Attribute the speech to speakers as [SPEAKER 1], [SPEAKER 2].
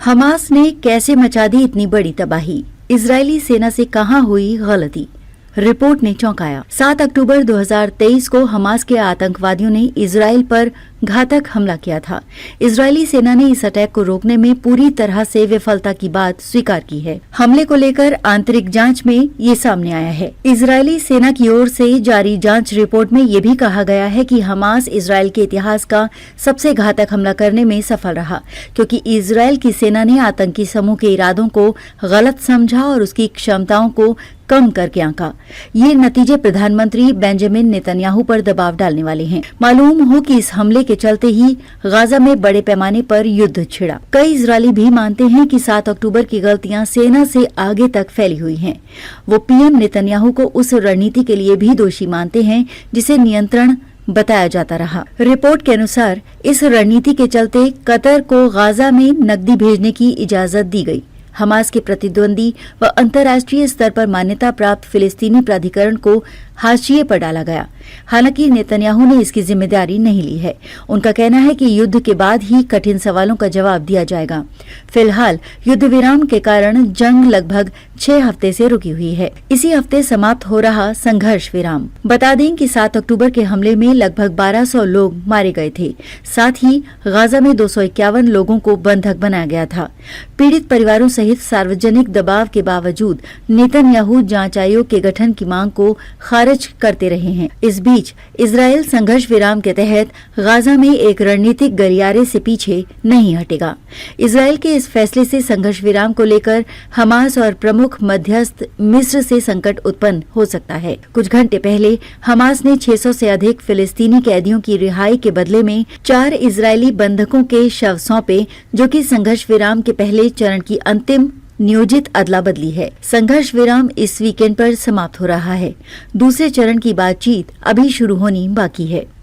[SPEAKER 1] Hamas ने कैसे मचा दी इतनी बड़ी तबाही? इजरायली सेना से कहां हुई गलती? रिपोर्ट ने चौंकाया। 7 अक्टूबर 2023 को हमास के आतंकवादियों ने इजरायल पर घातक हमला किया था। इजरायली सेना ने इस अटैक को रोकने में पूरी तरह से विफलता की बात स्वीकार की है। हमले को लेकर आंतरिक जांच में ये सामने आया है। इजरायली सेना की ओर से जारी जांच रिपोर्ट में ये भी कहा गया है कि हमास इजरायल के इतिहास का सबसे घातक हमला करने में सफल रहा, क्योंकि इजरायल की सेना ने आतंकी समूह के इरादों को गलत समझा और उसकी क्षमताओं को कम करके आंका। ये नतीजे प्रधानमंत्री बेंजामिन नेतन्याहू पर दबाव डालने वाले हैं। मालूम हो कि इस हमले के चलते ही गाजा में बड़े पैमाने पर युद्ध छिड़ा। कई इजरायली भी मानते हैं कि 7 अक्टूबर की गलतियां सेना से आगे तक फैली हुई हैं। वो पीएम नेतन्याहू को उस रणनीति के लिए भी दोषी मानते हैं जिसे नियंत्रण बताया जाता रहा। रिपोर्ट के अनुसार इस रणनीति के चलते कतर को गाजा में नकदी भेजने की इजाजत दी गई। हमास के प्रतिद्वंदी व अंतर्राष्ट्रीय स्तर पर मान्यता प्राप्त फिलिस्तीनी प्राधिकरण को हाशिए पर डाला गया। हालांकि नेतन्याहू ने इसकी जिम्मेदारी नहीं ली है। उनका कहना है कि युद्ध के बाद ही कठिन सवालों का जवाब दिया जाएगा। फिलहाल युद्ध विराम के कारण जंग लगभग 6 हफ्ते से रुकी हुई है। इसी हफ्ते समाप्त हो रहा संघर्ष विराम। बता दें कि 7 अक्टूबर के हमले में लगभग 1200 लोग मारे गए थे। साथ ही गाजा में 251 लोगों को बंधक बनाया गया था। पीड़ित परिवारों सहित सार्वजनिक दबाव के बावजूद नेतन्याहू जांच आयोग के गठन की मांग को खारिज करते रहे हैं। इस बीच इजरायल संघर्ष विराम के तहत गाजा में एक रणनीतिक गलियारे से पीछे नहीं हटेगा। इजरायल के इस फैसले से संघर्ष विराम को लेकर हमास और प्रमुख मध्यस्थ मिस्र से संकट उत्पन्न हो सकता है। कुछ घंटे पहले हमास ने 600 से अधिक फिलिस्तीनी कैदियों की रिहाई के बदले में 4 इजरायली बंधकों के शव सौंपे, जो कि संघर्ष विराम के पहले चरण की अंतिम नियोजित अदला बदली है। संघर्ष विराम इस वीकेंड पर समाप्त हो रहा है। दूसरे चरण की बातचीत अभी शुरू होनी बाकी है।